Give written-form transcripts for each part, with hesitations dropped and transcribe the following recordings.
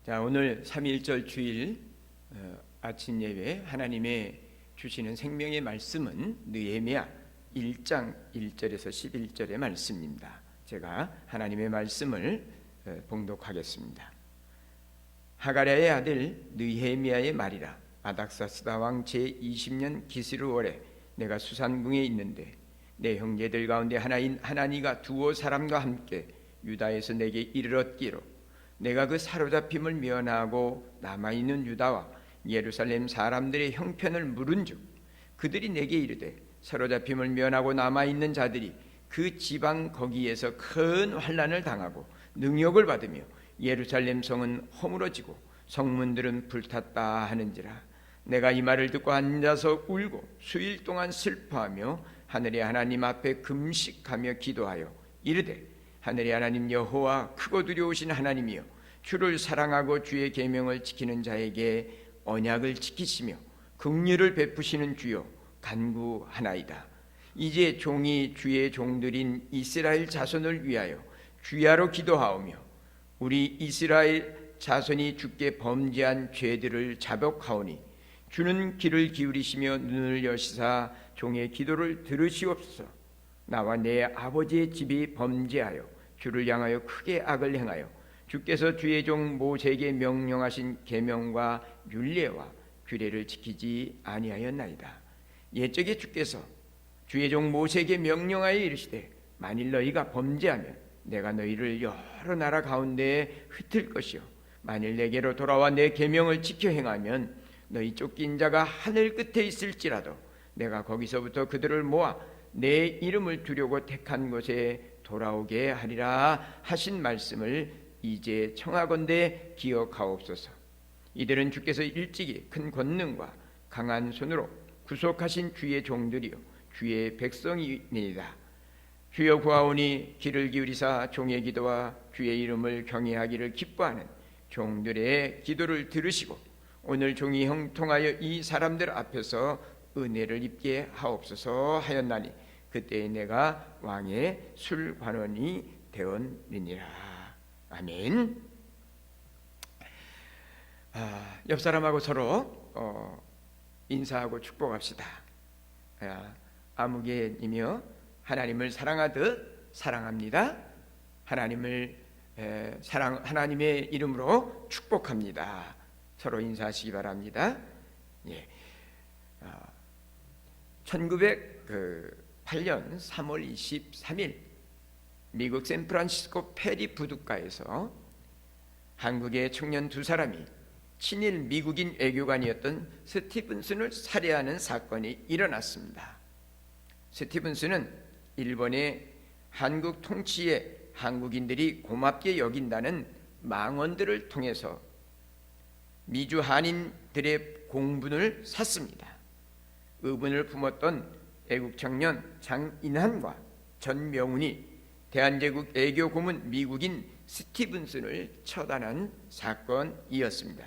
자, 오늘 3.1절 주일 아침 예배 하나님의 주시는 생명의 말씀은 느헤미야 1장 1절에서 11절의 말씀입니다. 제가 하나님의 말씀을 봉독하겠습니다. 하가랴의 아들 느헤미야의 말이라. 아닥사스다 왕 제20년 기스루월에 내가 수산궁에 있는데 내 형제들 가운데 하나인 하나니가 두어 사람과 함께 유다에서 내게 이르렀기로 내가 그 사로잡힘을 면하고 남아있는 유다와 예루살렘 사람들의 형편을 물은즉 그들이 내게 이르되 사로잡힘을 면하고 남아있는 자들이 그 지방 거기에서 큰 환난을 당하고 능욕을 받으며 예루살렘 성은 허물어지고 성문들은 불탔다 하는지라. 내가 이 말을 듣고 앉아서 울고 수일 동안 슬퍼하며 하늘의 하나님 앞에 금식하며 기도하여 이르되 하늘의 하나님 여호와 크고 두려우신 하나님이여 주를 사랑하고 주의 계명을 지키는 자에게 언약을 지키시며 긍휼을 베푸시는 주여 간구하나이다. 이제 종이 주의 종들인 이스라엘 자손을 위하여 주야로 기도하오며 우리 이스라엘 자손이 주께 범죄한 죄들을 자복하오니 주는 귀를 기울이시며 눈을 여시사 종의 기도를 들으시옵소서. 나와 내 아버지의 집이 범죄하여 주를 향하여 크게 악을 행하여 주께서 주의 종 모세에게 명령하신 계명과 율례와 규례를 지키지 아니하였나이다. 옛적에 주께서 주의 종 모세에게 명령하여 이르시되 만일 너희가 범죄하면 내가 너희를 여러 나라 가운데에 흩을 것이요 만일 내게로 돌아와 내 계명을 지켜 행하면 너희 쫓긴 자가 하늘 끝에 있을지라도 내가 거기서부터 그들을 모아 내 이름을 두려고 택한 곳에 돌아오게 하리라 하신 말씀을 이제 청하건대 기억하옵소서. 이들은 주께서 일찍이 큰 권능과 강한 손으로 구속하신 주의 종들이요 주의 백성이니이다. 주여 구하오니 귀를 기울이사 종의 기도와 주의 이름을 경외하기를 기뻐하는 종들의 기도를 들으시고 오늘 종이 형통하여 이 사람들 앞에서 은혜를 입게 하옵소서 하였나니 그때에 내가 왕의 술관원이 되었느니라. 아멘. 옆 사람하고 서로 인사하고 축복합시다. 아무개님이여 하나님을 사랑하듯 사랑합니다. 하나님의 이름으로 축복합니다. 서로 인사하시기 바랍니다. 예. 1908년 3월 23일 미국 샌프란시스코 페리 부둣가에서 한국의 청년 두 사람이 친일 미국인 외교관이었던 스티븐슨을 살해하는 사건이 일어났습니다. 스티븐슨은 일본의 한국 통치에 한국인들이 고맙게 여긴다는 망언들을 통해서 미주 한인들의 공분을 샀습니다. 의분을 품었던 애국 청년 장인환과 전명훈이 대한제국 외교 고문 미국인 스티븐슨을 처단한 사건이었습니다.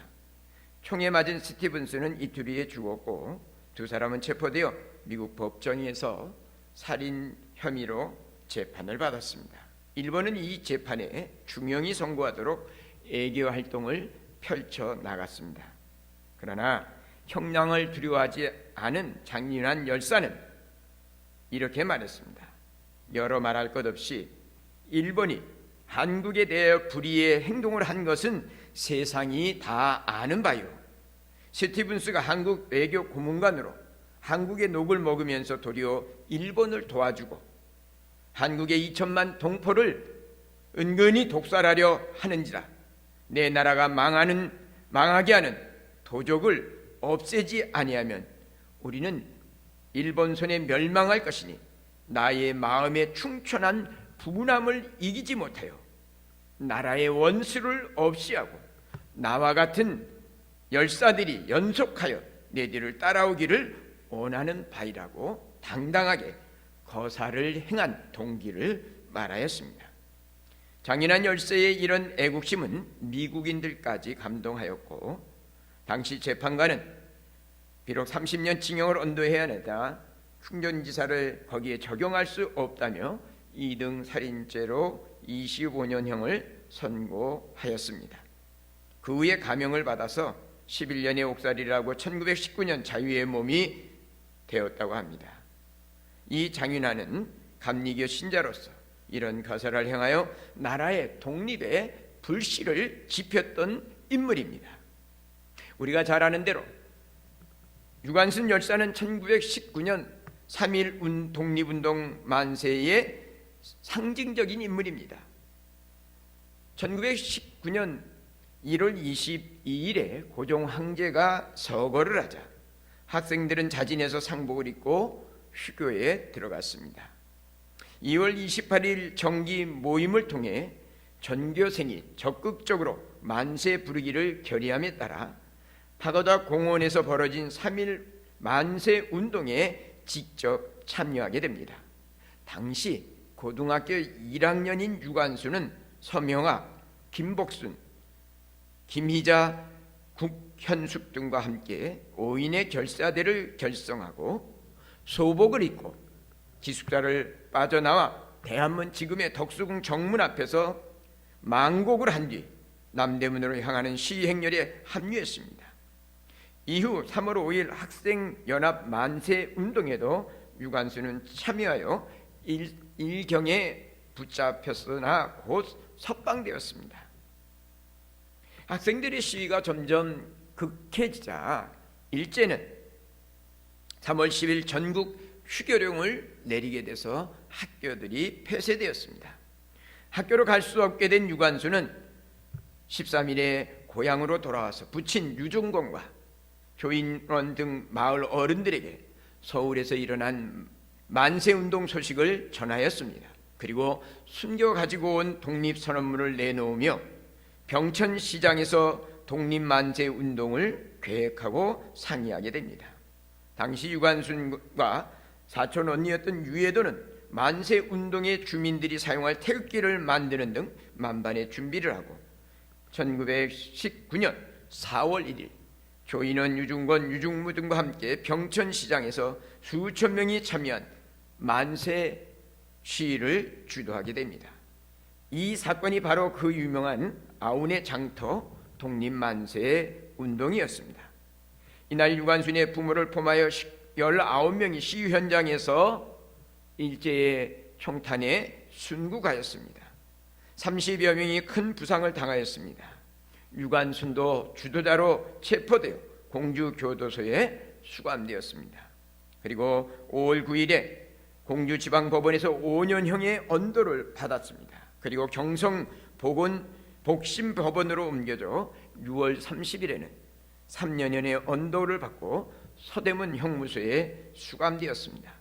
총에 맞은 스티븐슨은 이틀 후에 죽었고 두 사람은 체포되어 미국 법정에서 살인 혐의로 재판을 받았습니다. 일본은 이 재판에 중형이 선고하도록 외교 활동을 펼쳐 나갔습니다. 그러나 형량을 두려워하지 않은 장인환 열사는 이렇게 말했습니다. 여러 말할 것 없이 일본이 한국에 대해 불의의 행동을 한 것은 세상이 다 아는 바요. 스티븐스가 한국 외교 고문관으로 한국의 녹을 먹으면서 도리어 일본을 도와주고 한국의 2천만 동포를 은근히 독살하려 하는지라. 내 나라가 망하게 하는 도적을 없애지 아니하면 우리는 일본 손에 멸망할 것이니 나의 마음에 충천한 분함을 이기지 못하여 나라의 원수를 없이하고 나와 같은 열사들이 연속하여 내 뒤를 따라오기를 원하는 바이라고 당당하게 거사를 행한 동기를 말하였습니다. 장인환 열사의 이런 애국심은 미국인들까지 감동하였고 당시 재판관은 비록 30년 징역을 언도해야 하다 충전지사를 거기에 적용할 수 없다며 2등 살인죄로 25년형을 선고하였습니다. 그 후에 감형을 받아서 11년의 옥살이를 하고 1919년 자유의 몸이 되었다고 합니다. 이 장윤하는 감리교 신자로서 이런 가설을 향하여 나라의 독립에 불씨를 지폈던 인물입니다. 우리가 잘 아는 대로 유관순 열사는 1919년 3.1 독립운동 만세의 상징적인 인물입니다. 1919년 1월 22일에 고종 황제가 서거를 하자 학생들은 자진해서 상복을 입고 휴교에 들어갔습니다. 2월 28일 정기 모임을 통해 전교생이 적극적으로 만세 부르기를 결의함에 따라 파고다 공원에서 벌어진 3.1 만세 운동에 직접 참여하게 됩니다. 당시 고등학교 1학년인 유관순은 서명하, 김복순, 김희자, 국현숙 등과 함께 5인의 결사대를 결성하고 소복을 입고 기숙사를 빠져나와 대한문 지금의 덕수궁 정문 앞에서 망곡을 한 뒤 남대문으로 향하는 시행렬에 합류했습니다. 이후 3월 5일 학생연합 만세운동에도 유관순은 참여하여 일경에 붙잡혔으나 곧 석방되었습니다. 학생들의 시위가 점점 극해지자 일제는 3월 10일 전국 휴교령을 내리게 돼서 학교들이 폐쇄되었습니다. 학교로 갈 수 없게 된 유관순은 13일에 고향으로 돌아와서 부친 유종건과 조인원 등 마을 어른들에게 서울에서 일어난 만세운동 소식을 전하였습니다. 그리고 숨겨 가지고 온 독립선언문을 내놓으며 병천시장에서 독립만세운동을 계획하고 상의하게 됩니다. 당시 유관순과 사촌 언니였던 유애도는 만세운동의 주민들이 사용할 태극기를 만드는 등 만반의 준비를 하고 1919년 4월 1일 조인원, 유중건, 유중무 등과 함께 병천시장에서 수천 명이 참여한 만세 시위를 주도하게 됩니다. 이 사건이 바로 그 유명한 아운의 장터 독립만세 운동이었습니다. 이날 유관순의 부모를 포함하여 19명이 시위 현장에서 일제의 총탄에 순구하였습니다. 30여 명이 큰 부상을 당하였습니다. 유관순도 주도자로 체포되어 공주교도소에 수감되었습니다. 그리고 5월 9일에 공주지방법원에서 5년형의 언도를 받았습니다. 그리고 경성복심법원으로 옮겨져 6월 30일에는 3년형의 언도를 받고 서대문 형무소에 수감되었습니다.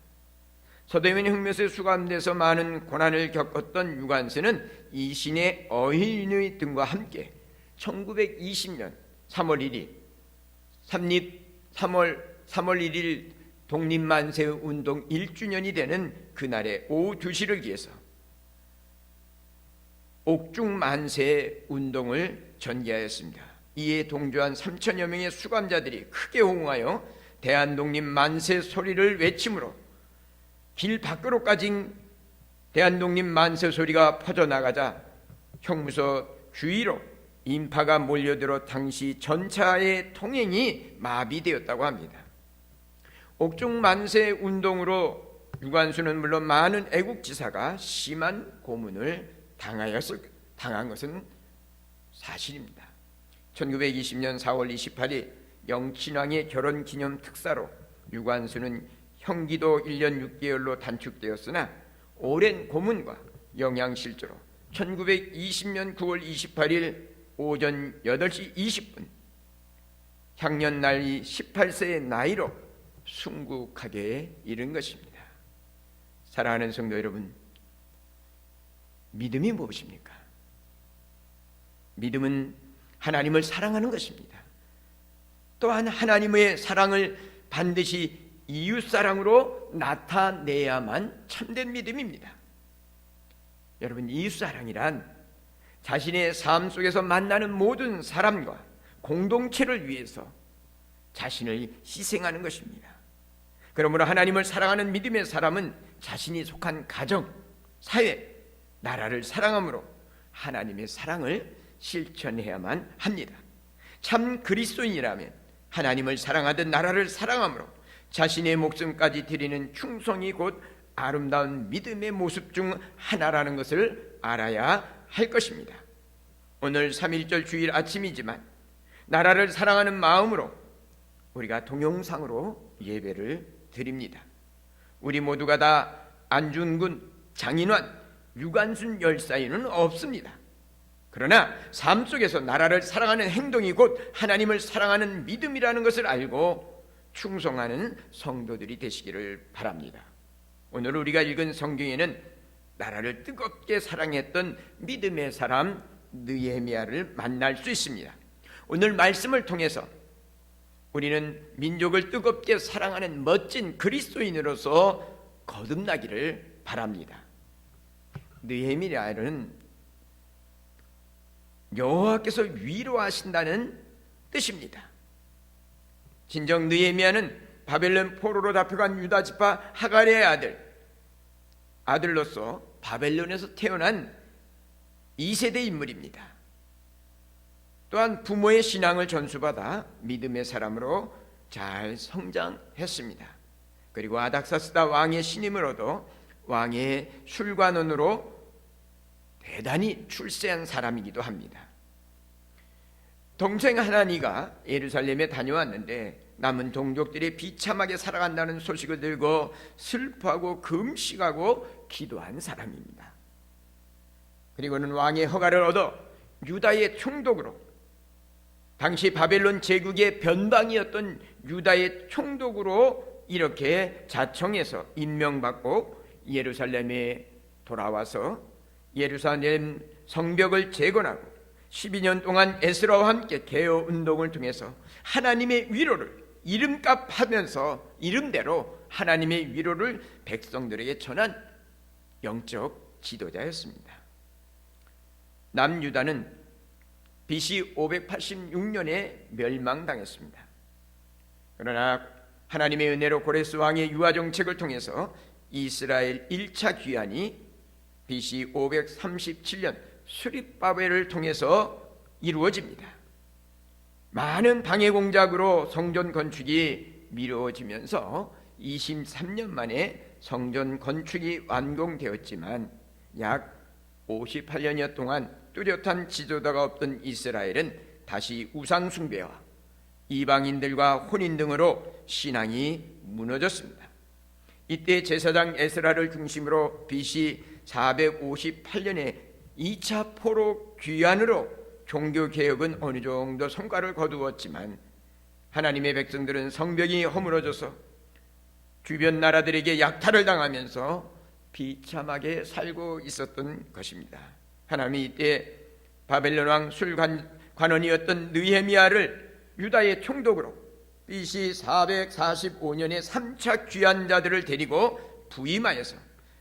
서대문 형무소에 수감돼서 많은 고난을 겪었던 유관순은 이신의 어인의 등과 함께 1920년 3월 1일 3월 1일 독립만세운동 1주년이 되는 그날의 오후 2시를 기해서 옥중만세운동을 전개하였습니다. 이에 동조한 3천여 명의 수감자들이 크게 호응하여 대한독립만세 소리를 외침으로 길 밖으로까지 대한독립만세 소리가 퍼져나가자 형무소 주위로 인파가 몰려들어 당시 전차의 통행이 마비되었다고 합니다. 옥중만세 운동으로 유관순은 물론 많은 애국지사가 심한 고문을 당한 것은 사실입니다. 1920년 4월 28일 영친왕의 결혼기념 특사로 유관순은 형기도 1년 6개월로 단축되었으나 오랜 고문과 영양실조로 1920년 9월 28일 오전 8시 20분 향년 나이 18세의 나이로 순국하게 이른 것입니다. 사랑하는 성도 여러분, 믿음이 무엇입니까? 믿음은 하나님을 사랑하는 것입니다. 또한 하나님의 사랑을 반드시 이웃사랑으로 나타내야만 참된 믿음입니다. 여러분, 이웃사랑이란 자신의 삶 속에서 만나는 모든 사람과 공동체를 위해서 자신을 희생하는 것입니다. 그러므로 하나님을 사랑하는 믿음의 사람은 자신이 속한 가정, 사회, 나라를 사랑함으로 하나님의 사랑을 실천해야만 합니다. 참 그리스도인이라면 하나님을 사랑하듯 나라를 사랑함으로 자신의 목숨까지 드리는 충성이 곧 아름다운 믿음의 모습 중 하나라는 것을 알아야 할 것입니다. 오늘 3.1절 주일 아침이지만 나라를 사랑하는 마음으로 우리가 동영상으로 예배를 드립니다. 우리 모두가 다 안중근, 장인환, 유관순 열사에는 없습니다. 그러나 삶 속에서 나라를 사랑하는 행동이 곧 하나님을 사랑하는 믿음이라는 것을 알고 충성하는 성도들이 되시기를 바랍니다. 오늘 우리가 읽은 성경에는 나라를 뜨겁게 사랑했던 믿음의 사람 느헤미야를 만날 수 있습니다. 오늘 말씀을 통해서 우리는 민족을 뜨겁게 사랑하는 멋진 그리스도인으로서 거듭나기를 바랍니다. 느헤미야는 여호와께서 위로하신다는 뜻입니다. 진정 느헤미야는 바벨론 포로로 잡혀간 유다 지파 하갈의 아들로서 바벨론에서 태어난 2세대 인물입니다. 또한 부모의 신앙을 전수받아 믿음의 사람으로 잘 성장했습니다. 그리고 아닥사스다 왕의 신임으로도 왕의 술관원으로 대단히 출세한 사람이기도 합니다. 동생 하나니가 예루살렘에 다녀왔는데 남은 동족들이 비참하게 살아간다는 소식을 들고 슬퍼하고 금식하고 기도한 사람입니다. 그리고는 왕의 허가를 얻어 유다의 총독으로, 당시 바벨론 제국의 변방이었던 유다의 총독으로 이렇게 자청해서 임명받고 예루살렘에 돌아와서 예루살렘 성벽을 재건하고 12년 동안 에스라와 함께 개혁 운동을 통해서 하나님의 위로를 이름값 하면서 이름대로 하나님의 위로를 백성들에게 전한 영적 지도자였습니다. 남유다는 BC 586년에 멸망당했습니다. 그러나 하나님의 은혜로 고레스 왕의 유화 정책을 통해서 이스라엘 1차 귀환이 BC 537년 수립바벨을 통해서 이루어집니다. 많은 방해 공작으로 성전 건축이 미뤄지면서 23년 만에 성전 건축이 완공되었지만 약 58년여 동안 뚜렷한 지도자가 없던 이스라엘은 다시 우상 숭배와 이방인들과 혼인 등으로 신앙이 무너졌습니다. 이때 제사장 에스라를 중심으로 BC 458년에 2차 포로 귀환으로 종교개혁은 어느 정도 성과를 거두었지만 하나님의 백성들은 성벽이 허물어져서 주변 나라들에게 약탈을 당하면서 비참하게 살고 있었던 것입니다. 하나님이 이때 바벨론 왕 술관원이었던 느헤미야를 유다의 총독으로 BC 445년에 3차 귀환자들을 데리고 부임하여서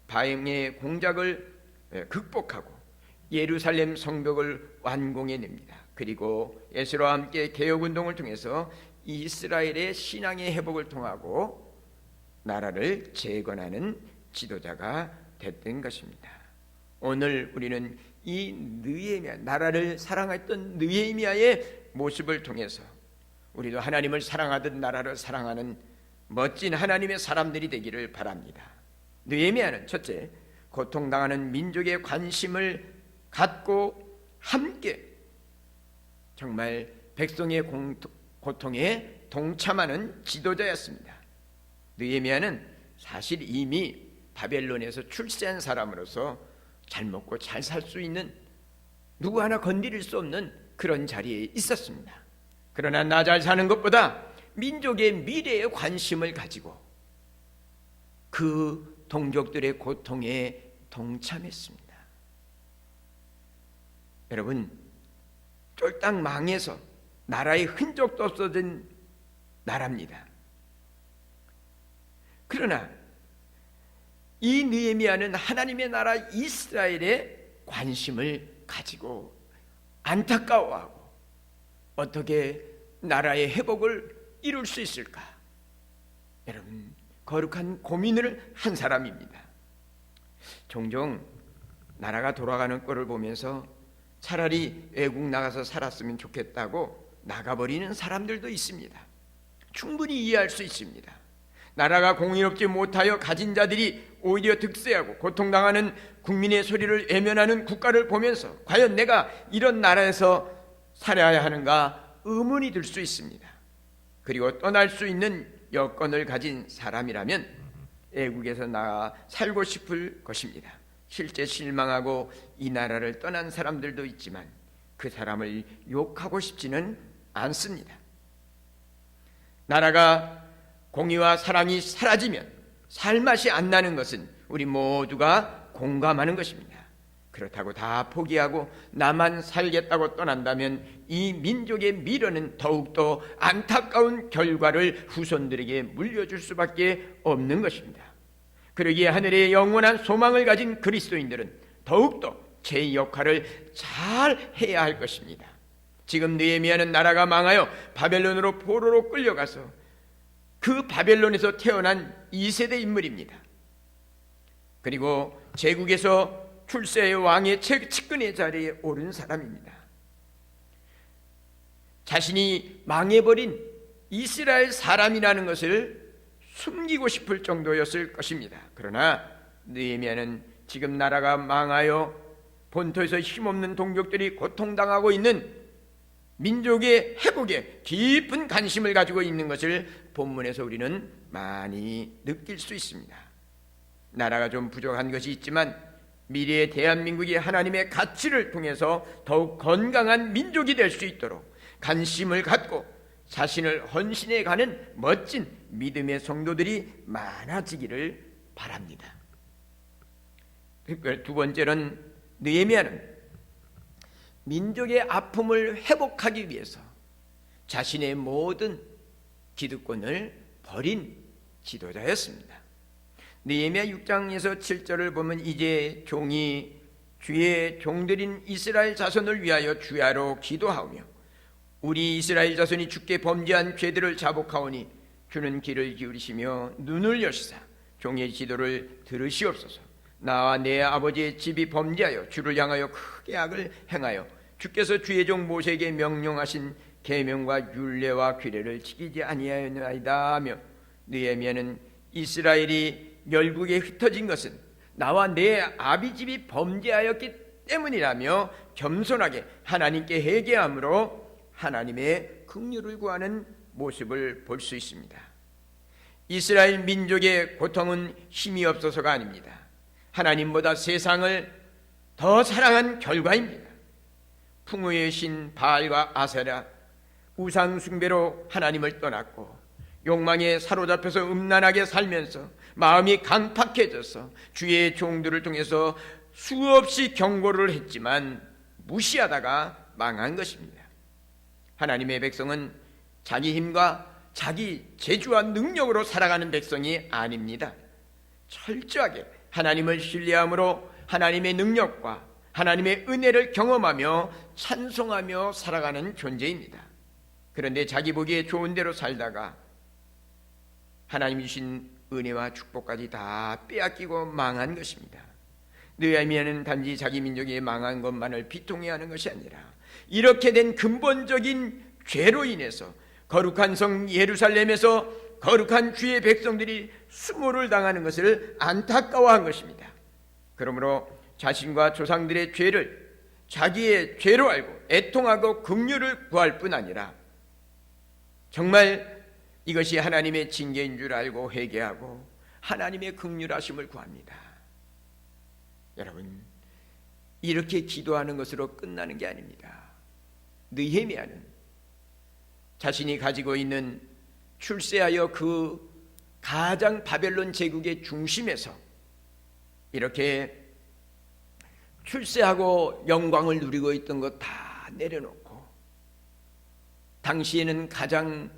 방해 공작을 극복하고 예루살렘 성벽을 완공해냅니다. 그리고 에스라와 함께 개혁운동을 통해서 이스라엘의 신앙의 회복을 통하고 나라를 재건하는 지도자가 됐던 것입니다. 오늘 우리는 이 느헤미야, 나라를 사랑했던 느헤미야의 모습을 통해서 우리도 하나님을 사랑하듯 나라를 사랑하는 멋진 하나님의 사람들이 되기를 바랍니다. 느헤미야는 첫째, 고통당하는 민족의 관심을 갖고 함께 정말 백성의 고통에 동참하는 지도자였습니다. 느헤미야는 사실 이미 바벨론에서 출세한 사람으로서 잘 먹고 잘 살 수 있는, 누구 하나 건드릴 수 없는 그런 자리에 있었습니다. 그러나 나 잘 사는 것보다 민족의 미래에 관심을 가지고 그 동족들의 고통에 동참했습니다. 여러분, 쫄딱 망해서 나라의 흔적도 없어진 나라입니다. 그러나 이 느헤미야는 하나님의 나라 이스라엘에 관심을 가지고 안타까워하고 어떻게 나라의 회복을 이룰 수 있을까? 여러분, 거룩한 고민을 한 사람입니다. 종종 나라가 돌아가는 꼴을 보면서 차라리 외국 나가서 살았으면 좋겠다고 나가버리는 사람들도 있습니다. 충분히 이해할 수 있습니다. 나라가 공의롭지 못하여 가진 자들이 오히려 득세하고 고통당하는 국민의 소리를 외면하는 국가를 보면서 과연 내가 이런 나라에서 살아야 하는가 의문이 들 수 있습니다. 그리고 떠날 수 있는 여건을 가진 사람이라면 애국에서 나가 살고 싶을 것입니다. 실제 실망하고 이 나라를 떠난 사람들도 있지만 그 사람을 욕하고 싶지는 않습니다. 나라가 공의와 사랑이 사라지면 살맛이 안 나는 것은 우리 모두가 공감하는 것입니다. 그렇다고 다 포기하고 나만 살겠다고 떠난다면 이 민족의 미래는 더욱더 안타까운 결과를 후손들에게 물려줄 수밖에 없는 것입니다. 그러기에 하늘의 영원한 소망을 가진 그리스도인들은 더욱더 제 역할을 잘 해야 할 것입니다. 지금 느헤미야는 나라가 망하여 바벨론으로 포로로 끌려가서 그 바벨론에서 태어난 2세대 인물입니다. 그리고 제국에서 출세의 왕의 측근의 자리에 오른 사람입니다. 자신이 망해버린 이스라엘 사람이라는 것을 숨기고 싶을 정도였을 것입니다. 그러나 느헤미야는 지금 나라가 망하여 본토에서 힘없는 동족들이 고통당하고 있는 민족의 회복에 깊은 관심을 가지고 있는 것을 본문에서 우리는 많이 느낄 수 있습니다. 나라가 좀 부족한 것이 있지만 미래의 대한민국이 하나님의 가치를 통해서 더욱 건강한 민족이 될 수 있도록 관심을 갖고 자신을 헌신해 가는 멋진 믿음의 성도들이 많아지기를 바랍니다. 두 번째는 느헤미야는 민족의 아픔을 회복하기 위해서 자신의 모든 기득권을 버린 지도자였습니다. 느헤미야 6장에서 7절을 보면 이제 종이 주의 종들인 이스라엘 자손을 위하여 주야로 기도하오며 우리 이스라엘 자손이 주께 범죄한 죄들을 자복하오니 주는 귀를 기울이시며 눈을 여시사 종의 기도를 들으시옵소서. 나와 내 아버지의 집이 범죄하여 주를 향하여 크게 악을 행하여 주께서 주의 종 모세에게 명령하신 계명과 율례와 규례를 지키지 아니하였나이다 하며 느헤미야는 이스라엘이 열국에 흩어진 것은 나와 내 아비 집이 범죄하였기 때문이라며 겸손하게 하나님께 회개함으로 하나님의 긍휼을 구하는 모습을 볼 수 있습니다. 이스라엘 민족의 고통은 힘이 없어서가 아닙니다. 하나님보다 세상을 더 사랑한 결과입니다. 풍요의 신 바알과 아세라, 우상 숭배로 하나님을 떠났고 욕망에 사로잡혀서 음란하게 살면서 마음이 강팍해져서 주의 종들을 통해서 수없이 경고를 했지만 무시하다가 망한 것입니다. 하나님의 백성은 자기 힘과 자기 재주와 능력으로 살아가는 백성이 아닙니다. 철저하게 하나님을 신뢰함으로 하나님의 능력과 하나님의 은혜를 경험하며 찬송하며 살아가는 존재입니다. 그런데 자기 보기에 좋은 대로 살다가 하나님 주신 은혜와 축복까지 다 빼앗기고 망한 것입니다. 느헤미야는 단지 자기 민족이 망한 것만을 비통해하는 것이 아니라 이렇게 된 근본적인 죄로 인해서 거룩한 성 예루살렘에서 거룩한 주의 백성들이 수모를 당하는 것을 안타까워한 것입니다. 그러므로 자신과 조상들의 죄를 자기의 죄로 알고 애통하고 긍휼을 구할 뿐 아니라 정말 이것이 하나님의 징계인 줄 알고 회개하고 하나님의 긍휼하심을 구합니다. 여러분, 이렇게 기도하는 것으로 끝나는 게 아닙니다. 느헤미야는 자신이 가지고 있는 출세하여 그 가장 바벨론 제국의 중심에서 이렇게 출세하고 영광을 누리고 있던 것 다 내려놓고 당시에는 가장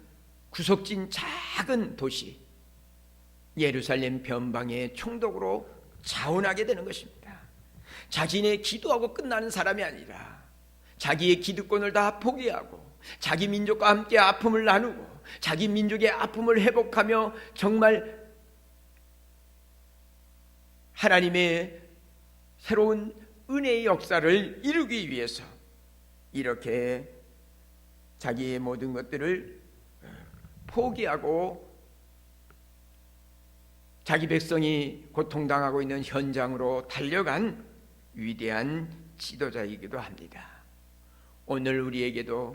구석진 작은 도시 예루살렘 변방의 총독으로 자원하게 되는 것입니다. 자신의 기도하고 끝나는 사람이 아니라 자기의 기득권을 다 포기하고 자기 민족과 함께 아픔을 나누고 자기 민족의 아픔을 회복하며 정말 하나님의 새로운 은혜의 역사를 이루기 위해서 이렇게 자기의 모든 것들을 포기하고 자기 백성이 고통당하고 있는 현장으로 달려간 위대한 지도자이기도 합니다. 오늘 우리에게도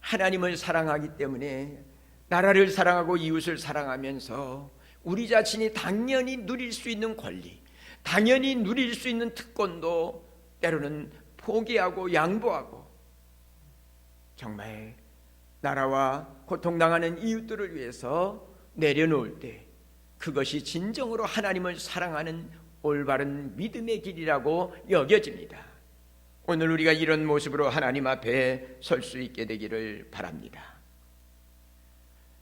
하나님을 사랑하기 때문에 나라를 사랑하고 이웃을 사랑하면서 우리 자신이 당연히 누릴 수 있는 권리, 당연히 누릴 수 있는 특권도 때로는 포기하고 양보하고 정말 나라와 고통당하는 이웃들을 위해서 내려놓을 때 그것이 진정으로 하나님을 사랑하는 올바른 믿음의 길이라고 여겨집니다. 오늘 우리가 이런 모습으로 하나님 앞에 설 수 있게 되기를 바랍니다.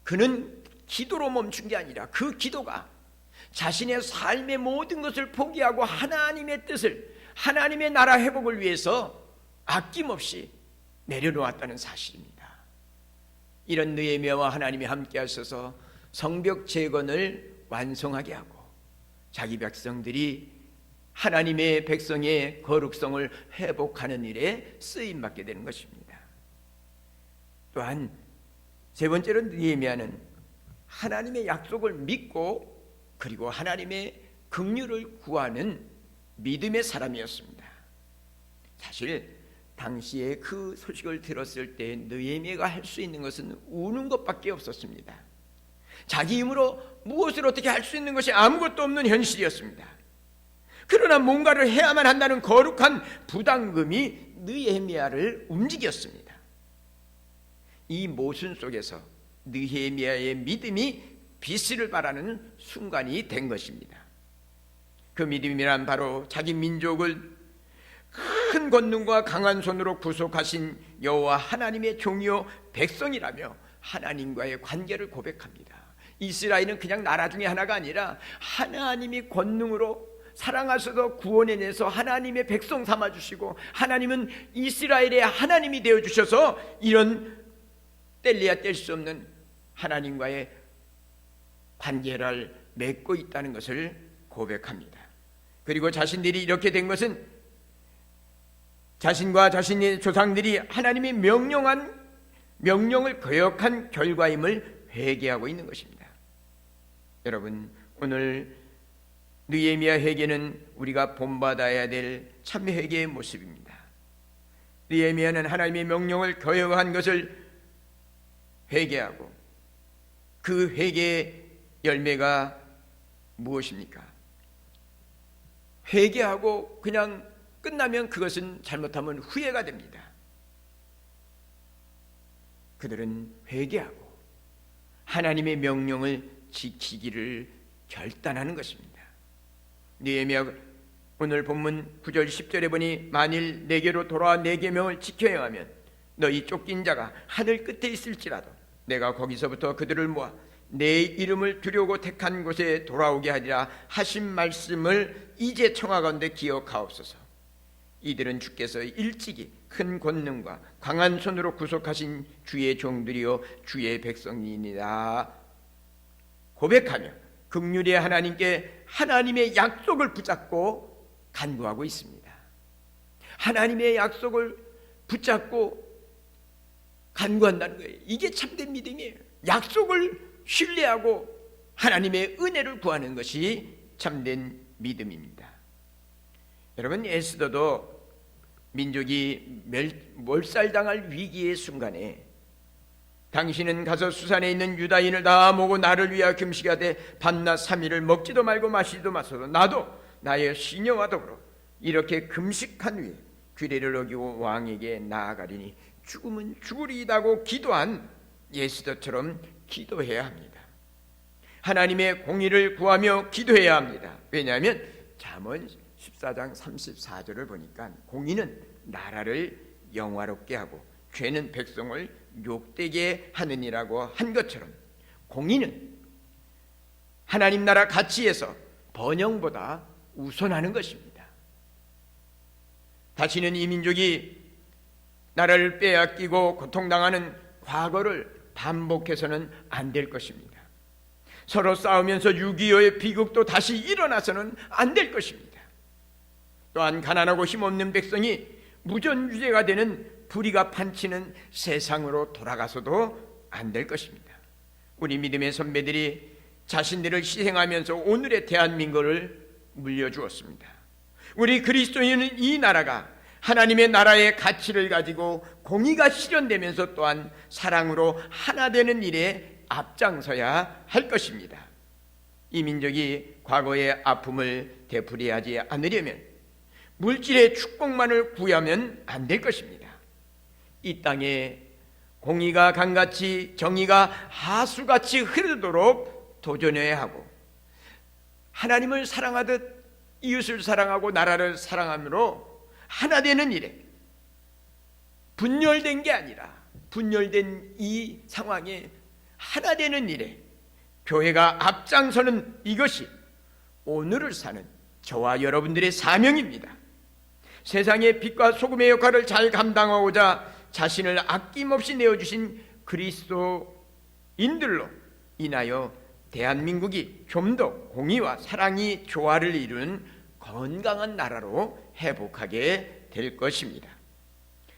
그는 기도로 멈춘 게 아니라 그 기도가 자신의 삶의 모든 것을 포기하고 하나님의 뜻을, 하나님의 나라 회복을 위해서 아낌없이 내려놓았다는 사실입니다. 이런 느헤미야와 하나님이 함께 하셔서 성벽 재건을 완성하게 하고 자기 백성들이 하나님의 백성의 거룩성을 회복하는 일에 쓰임받게 되는 것입니다. 또한 세 번째로 느헤미야는 하나님의 약속을 믿고 그리고 하나님의 긍휼을 구하는 믿음의 사람이었습니다. 사실 당시에 그 소식을 들었을 때 느헤미야가 할 수 있는 것은 우는 것밖에 없었습니다. 자기 힘으로 무엇을 어떻게 할 수 있는 것이 아무것도 없는 현실이었습니다. 그러나 뭔가를 해야만 한다는 거룩한 부담감이 느헤미야를 움직였습니다. 이 모순 속에서 느헤미야의 믿음이 빛을 발하는 순간이 된 것입니다. 그 믿음이란 바로 자기 민족을 큰 권능과 강한 손으로 구속하신 여호와 하나님의 종이요 백성이라며 하나님과의 관계를 고백합니다. 이스라엘은 그냥 나라 중에 하나가 아니라 하나님이 권능으로 사랑하셔서 구원해내서 하나님의 백성 삼아주시고 하나님은 이스라엘의 하나님이 되어주셔서 이런 뗄래야 뗄 수 없는 하나님과의 관계를 맺고 있다는 것을 고백합니다. 그리고 자신들이 이렇게 된 것은 자신과 자신의 조상들이 하나님이 명령을 거역한 결과임을 회개하고 있는 것입니다. 여러분, 오늘 느헤미야 회개는 우리가 본받아야 될 참 회개의 모습입니다. 느헤미야는 하나님의 명령을 거역한 것을 회개하고 그 회개의 열매가 무엇입니까? 회개하고 그냥 끝나면 그것은 잘못하면 후회가 됩니다. 그들은 회개하고 하나님의 명령을 지키기를 결단하는 것입니다. 느헤미야 오늘 본문 9절 10절에 보니 만일 내게로 돌아와 내 계명을 지켜야 하면 너희 쫓긴 자가 하늘 끝에 있을지라도 내가 거기서부터 그들을 모아 내 이름을 두려고 택한 곳에 돌아오게 하리라 하신 말씀을 이제 청하건대 기억하옵소서. 이들은 주께서 일찍이 큰 권능과 강한 손으로 구속하신 주의 종들이요 주의 백성이니라 고백하며 긍휼의 하나님께 하나님의 약속을 붙잡고 간구하고 있습니다. 하나님의 약속을 붙잡고 간구한다는 거예요. 이게 참된 믿음이에요. 약속을 신뢰하고 하나님의 은혜를 구하는 것이 참된 믿음입니다. 여러분, 에스더도 민족이 몰살당할 위기의 순간에 당신은 가서 수산에 있는 유다인을 다 모으고 나를 위하여 금식하되 밤낮 3일을 먹지도 말고 마시지도 마소서. 나도 나의 시녀와 더불어 이렇게 금식한 후에 규례를 어기고 왕에게 나아가리니 죽음은 죽으리이다고 기도한 에스더처럼 기도해야 합니다. 하나님의 공의를 구하며 기도해야 합니다. 왜냐하면 잠언 14장 34절을 보니까 공의는 나라를 영화롭게 하고 죄는 백성을 욕되게 하느니라고 한 것처럼 공의는 하나님 나라 가치에서 번영보다 우선하는 것입니다. 다시는 이 민족이 나라를 빼앗기고 고통당하는 과거를 반복해서는 안 될 것입니다. 서로 싸우면서 6.25의 비극도 다시 일어나서는 안 될 것입니다. 또한 가난하고 힘없는 백성이 무전유죄가 되는 불의가 판치는 세상으로 돌아가서도 안 될 것입니다. 우리 믿음의 선배들이 자신들을 희생하면서 오늘의 대한민국을 물려주었습니다. 우리 그리스도인은 이 나라가 하나님의 나라의 가치를 가지고 공의가 실현되면서 또한 사랑으로 하나 되는 일에 앞장서야 할 것입니다. 이 민족이 과거의 아픔을 되풀이하지 않으려면 물질의 축복만을 구하면 안 될 것입니다. 이 땅에 공의가 강같이 정의가 하수같이 흐르도록 도전해야 하고, 하나님을 사랑하듯 이웃을 사랑하고 나라를 사랑함으로 하나 되는 일에, 분열된 게 아니라 분열된 이 상황에 하나 되는 일에 교회가 앞장서는 이것이 오늘을 사는 저와 여러분들의 사명입니다. 세상의 빛과 소금의 역할을 잘 감당하고자 자신을 아낌없이 내어주신 그리스도인들로 인하여 대한민국이 좀 더 공의와 사랑이 조화를 이룬 건강한 나라로 회복하게 될 것입니다.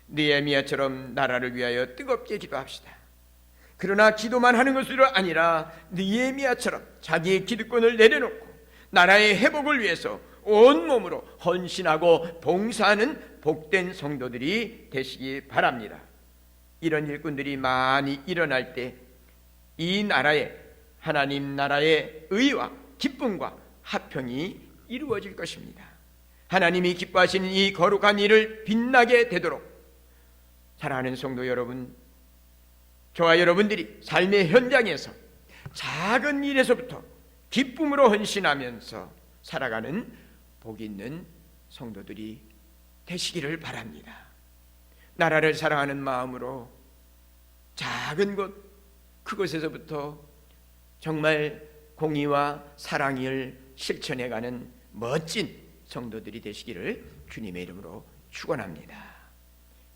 느헤미야처럼 나라를 위하여 뜨겁게 기도합시다. 그러나 기도만 하는 것으로 아니라 느헤미야처럼 자기의 기득권을 내려놓고 나라의 회복을 위해서 온몸으로 헌신하고 봉사하는 복된 성도들이 되시기 바랍니다. 이런 일꾼들이 많이 일어날 때 이 나라에, 하나님 나라의 의와 기쁨과 화평이 이루어질 것입니다. 하나님이 기뻐하시는 이 거룩한 일을 빛나게 되도록 사랑하는 성도 여러분, 저와 여러분들이 삶의 현장에서 작은 일에서부터 기쁨으로 헌신하면서 살아가는 복 있는 성도들이 되시기를 바랍니다. 나라를 사랑하는 마음으로 작은 곳, 그곳에서부터 정말 공의와 사랑을 실천해가는 멋진 성도들이 되시기를 주님의 이름으로 축원합니다.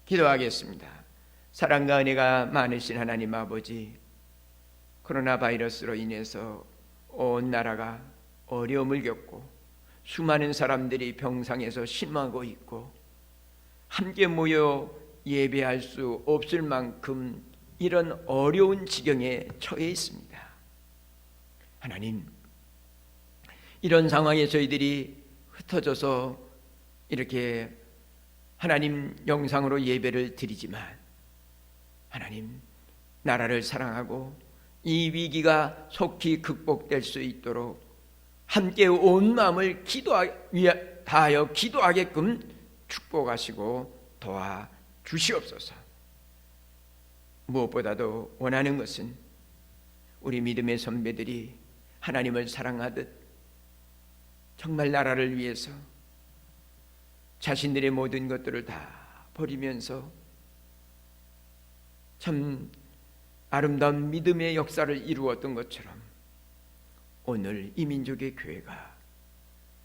기도하겠습니다. 사랑과 은혜가 많으신 하나님 아버지, 코로나 바이러스로 인해서 온 나라가 어려움을 겪고 수많은 사람들이 병상에서 신음하고 있고 함께 모여 예배할 수 없을 만큼 이런 어려운 지경에 처해 있습니다. 하나님, 이런 상황에 저희들이 흩어져서 이렇게 하나님 영상으로 예배를 드리지만, 하나님, 나라를 사랑하고 이 위기가 속히 극복될 수 있도록 함께 온 마음을 다하여 기도하게끔 축복하시고 도와 주시옵소서. 무엇보다도 원하는 것은 우리 믿음의 선배들이 하나님을 사랑하듯 정말 나라를 위해서 자신들의 모든 것들을 다 버리면서 참 아름다운 믿음의 역사를 이루었던 것처럼 오늘 이 민족의 교회가,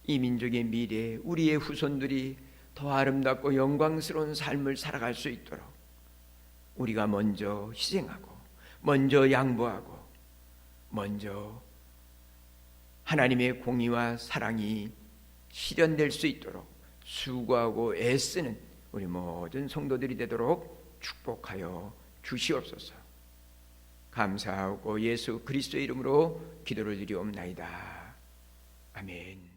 이 민족의 미래, 우리의 후손들이 더 아름답고 영광스러운 삶을 살아갈 수 있도록 우리가 먼저 희생하고 먼저 양보하고 먼저 하나님의 공의와 사랑이 실현될 수 있도록 수고하고 애쓰는 우리 모든 성도들이 되도록 축복하여 주시옵소서. 감사하고 예수 그리스도의 이름으로 기도를 드리옵나이다. 아멘.